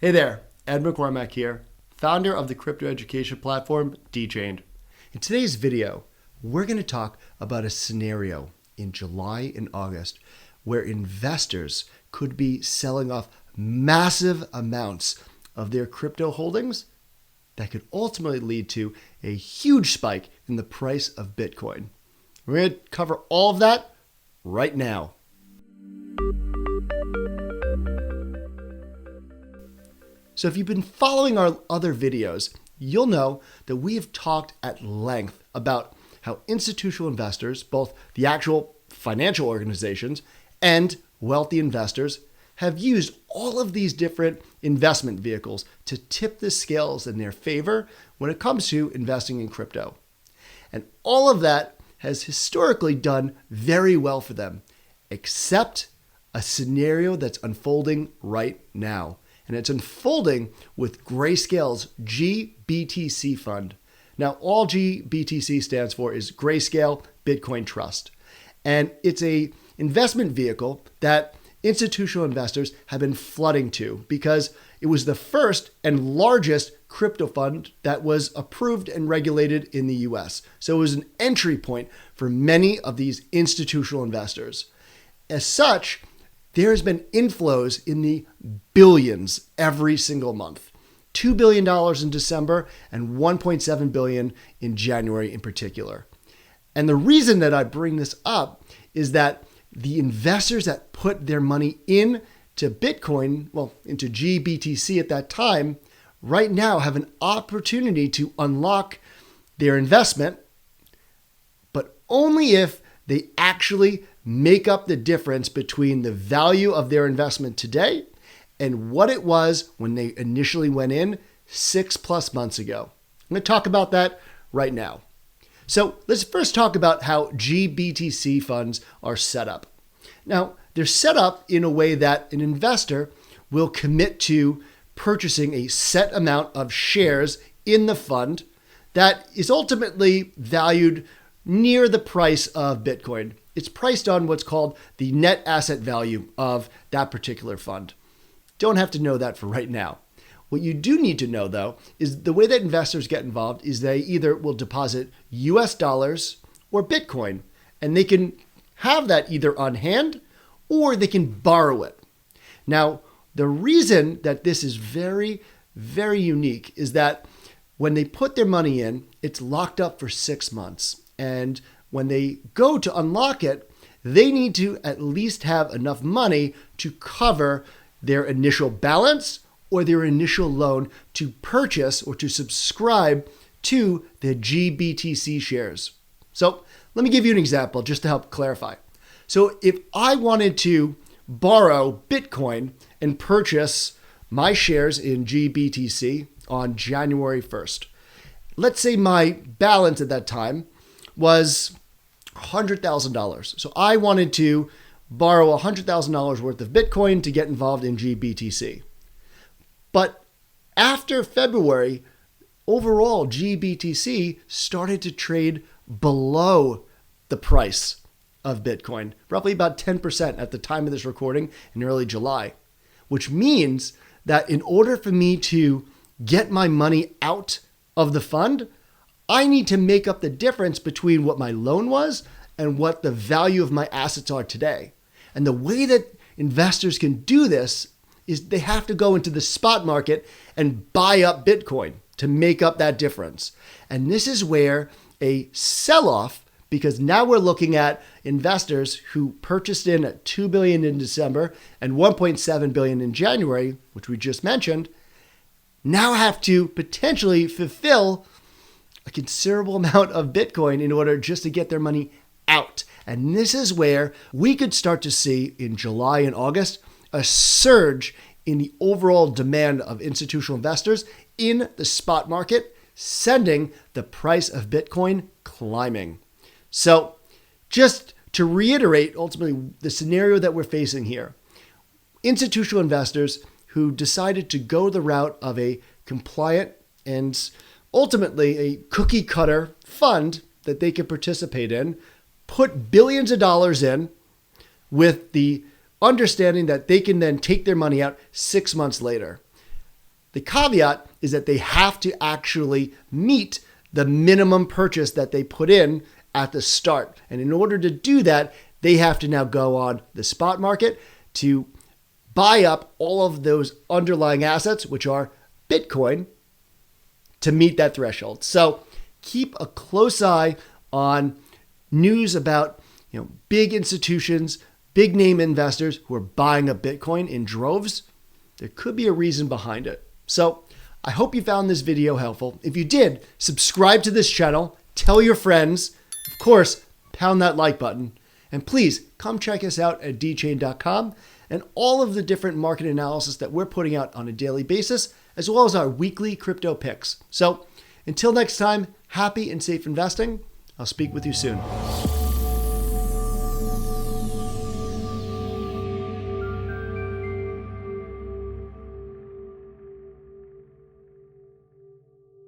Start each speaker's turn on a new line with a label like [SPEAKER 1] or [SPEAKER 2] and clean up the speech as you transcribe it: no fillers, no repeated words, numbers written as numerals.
[SPEAKER 1] Hey there, Ed McCormack here, founder of the crypto education platform Dchained. In today's video, we're going to talk about a scenario in July and August where investors could be selling off massive amounts of their crypto holdings that could ultimately lead to a huge spike in the price of Bitcoin. We're going to cover all of that right now. So if you've been following our other videos, you'll know that we have talked at length about how institutional investors, both the actual financial organizations and wealthy investors, have used all of these different investment vehicles to tip the scales in their favor when it comes to investing in crypto. And all of that has historically done very well for them, except a scenario that's unfolding right now. And it's unfolding with Grayscale's GBTC fund. Now, all GBTC stands for is Grayscale Bitcoin Trust. And it's a investment vehicle that institutional investors have been flooding to because it was the first and largest crypto fund that was approved and regulated in the US. So it was an entry point for many of these institutional investors. As such, there's been inflows in the billions every single month. $2 billion in December and $1.7 billion in January in particular. And the reason that I bring this up is that the investors that put their money into Bitcoin, well, into GBTC at that time, right now have an opportunity to unlock their investment, but only if they actually make up the difference between the value of their investment today and what it was when they initially went in 6+ months ago. I'm going to talk about that right now. So let's first talk about how GBTC funds are set up. Now, they're set up in a way that an investor will commit to purchasing a set amount of shares in the fund that is ultimately valued near the price of Bitcoin. It's priced on what's called the net asset value of that particular fund. Don't have to know that for right now. What you do need to know, though, is the way that investors get involved is they either will deposit US dollars or Bitcoin, and they can have that either on hand or they can borrow it. Now, the reason that this is very, very unique is that when they put their money in, it's locked up for 6 months. And when they go to unlock it, they need to at least have enough money to cover their initial balance or their initial loan to purchase or to subscribe to the GBTC shares. So let me give you an example just to help clarify. So if I wanted to borrow Bitcoin and purchase my shares in GBTC on January 1st, let's say my balance at that time was $100,000. So I wanted to borrow $100,000 worth of Bitcoin to get involved in GBTC. But after February, overall GBTC started to trade below the price of Bitcoin, roughly about 10% at the time of this recording in early July, which means that in order for me to get my money out of the fund, I need to make up the difference between what my loan was and what the value of my assets are today. And the way that investors can do this is they have to go into the spot market and buy up Bitcoin to make up that difference. And this is where a sell-off, because now we're looking at investors who purchased in at $2 billion in December and $1.7 billion in January, which we just mentioned, now have to potentially fulfill a considerable amount of Bitcoin in order just to get their money out. And this is where we could start to see in July and August a surge in the overall demand of institutional investors in the spot market, sending the price of Bitcoin climbing. So just to reiterate, ultimately, the scenario that we're facing here, institutional investors who decided to go the route of a compliant and ultimately a cookie cutter fund that they could participate in, put billions of dollars in with the understanding that they can then take their money out 6 months later. The caveat is that they have to actually meet the minimum purchase that they put in at the start. And in order to do that, they have to now go on the spot market to buy up all of those underlying assets, which are Bitcoin, to meet that threshold. So keep a close eye on news about big institutions, big name investors who are buying up Bitcoin in droves. There could be a reason behind it. So I hope you found this video helpful. If you did, subscribe to this channel, tell your friends, of course, pound that like button, and please come check us out at dchained.com and all of the different market analysis that we're putting out on a daily basis, as well as our weekly crypto picks. So until next time, happy and safe investing. I'll speak with you soon.